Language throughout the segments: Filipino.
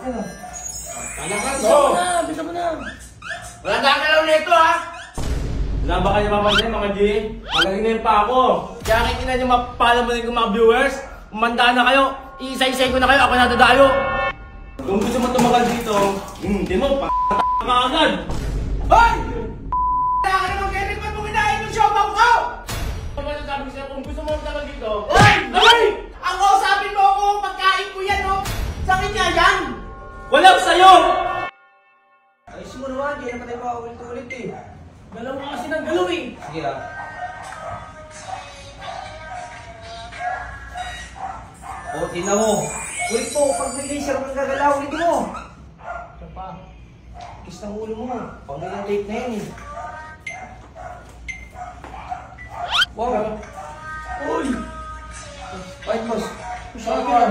Talakas mo na, bisa mo na. Wala gagalaw nito ha. Wala ba kayo mapansin mga G? Magaling pa ako. Kaya kikinan nyo mapapalamunin ko mga viewers. Umanda na kayo. Iisa-isay ko na kayo. Ako nadadayo. Kung gusto mo tumagal dito, hindi mo pa ka agad. Hoy! Kaya ka naman Kevin, ba't mo kinain yung showbang ko? Ano ba sabi ko sa'yo? Kung gusto mo tumagal dito, Hoy! Hoy! Ang kausapin mo ako, pagkain ko yan oh. Sa akin nga yan. walang sa'yo! Ayusin mo naman, hindi naman tayo makaulit-ulit eh. Galaw ka kasi ng galaw eh. Sige ah. O, tingnan mo. Ulit mo, pag may laser kang gagalaw, ulit mo. Ito pa. Kiss ng ulo mo. Pag may tape na yan eh. Wow. Uy! White boss. Sarap yan.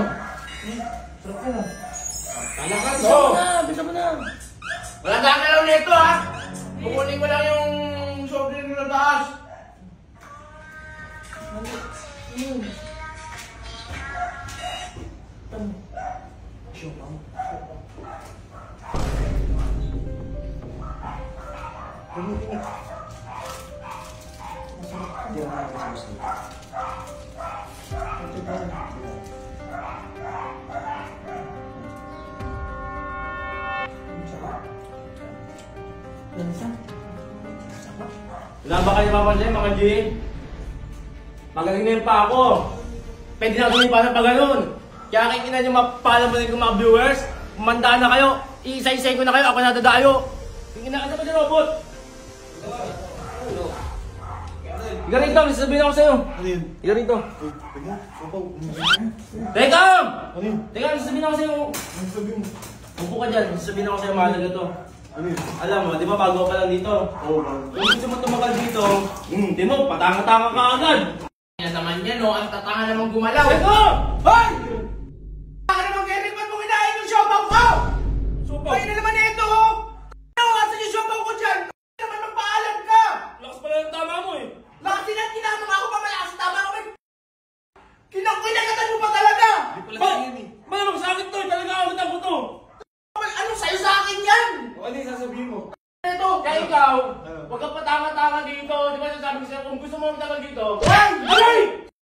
Sarap yan. Talakas Bisa mo na, bisa mo na. Wala gagalaw nito ha. Kukunin ko lang yung soft drink na taas. Wala ba kayo mapansin mga G? Magaling pa ako. Pwede na tumipasan pa ganun. Kaya kikinan nyo mapapalamunin ko mga viewers. Umanda na kayo. Iisa-isay ko na kayo. Ako nadadayo. Tingin na ka sa robot. Higa rito. May sasabihin ako sa'yo. Ano yun? Higa rito. Teka! Ano yun? Teka, may sasabihin ako sa'yo. Ano sabihin mo? Upo ka dyan. May sasabihin ako sa'yo. Mahalaga to. Ano yun? Alam mo, di ba bago ka lang dito? Oo, man. Kung gusto mo tumagal dito, di mo, patanga-tanga ka agad. Yan naman yan, no? Ang tatanga namang gumalaw. Ito! Hoy! Kaya ka naman Kevin, ba't mo kinain yung showbang ko? Supo! Kaya na naman ito oh! Ano, asan yung showbang ko dyan? Kaya naman magpaalam ka! Lakas pala yung tama mo eh. Lakas na kinamang ako pa malakas ang tama ko eh! Kinakagatan mo pa talaga! Hindi pala Ba? sa'yo yun eh. Malamang sa akin to, talaga ako ko to. Ano sa'yo sa akin yan? O, ano yung sasabihin mo? Ito, kaya ikaw, Ano? huwag kang patanga-tanga dito. Di ba sasabi ko sa'yo, kung gusto mo magtagal dito, Hoy! Aray!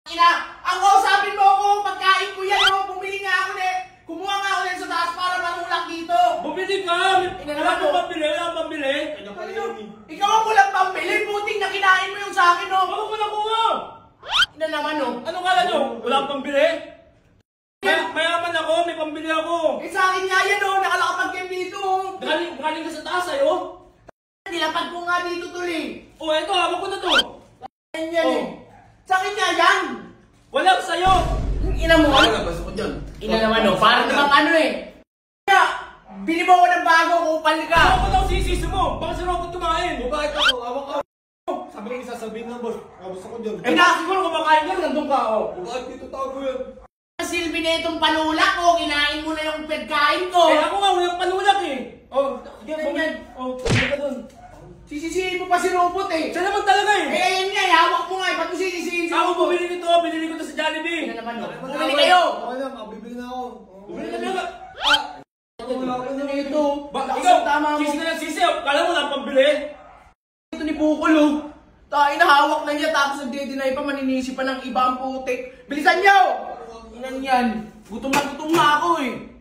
Ina, ang kausapin mo ako, pagkain ko yan oh! Bumili nga ako na kumuha nga ako na sa taas para mahulak dito! bumili ka! Ina Wala naman mo to. pambili, wala kang pambili. Kanya pala yun eh. Ikaw ang kulang pambili, buting na kinain mo yung sa akin oh! Ako ko nakuha! Ina naman oh! Ano kala nyo? Wala kang pambili? Mayaman ako, may pambili ako. Eh sa akin nga yan oh! Nakalakapag-game dito oh! Galing ka sa taas ayo. Nilapad ko nga dito tuloy! O eto, hawak ko na to. Yan yan eh! Sa akin nga yan! Walang sa'yo. Ina mo ano? Ano, basta ko dyan. Ina naman oh! Parang namang ano eh! Kaya, bili mo ako ng bago, kupal ka! Ako daw sisisi mo. Baka si robot kumain. O, bakit ako? Awak ka. Sabi ko yung sasabihin ng boss. Basta ko dyan. Eh nakasiguro kumakain ka, nandun ka oh! O, bakit dito tago yan? Ang silbi na itong panulak ko, kinain mo na yung pagkain ko! Eh ako nga, walang panulak eh. Oh, sige, Ganyan. bumili. Oh, bumili ka dun. Sisisihin mo pa si Robot eh! Siya naman talaga Eh eh. ayun nga, hawak mo nga eh, ba't mo sisisihin si Ako Robot? bumili nito, binili ko to sa Jollibee. Ina naman oh! Bumili kayo! Okay lang, bibili na ako. Bumili ka na. Wala ko na ito! Lakas Ikaw, ang tama mo! sisi ka ng sisi. Kala mo lang pambili. Ito ni Bukol oh! Tayo na hawak na niya tapos nagde-deny pa, maninisi pa ng iba ang putik! Bilisan niyo! Inan yan! Gutom na ako eh!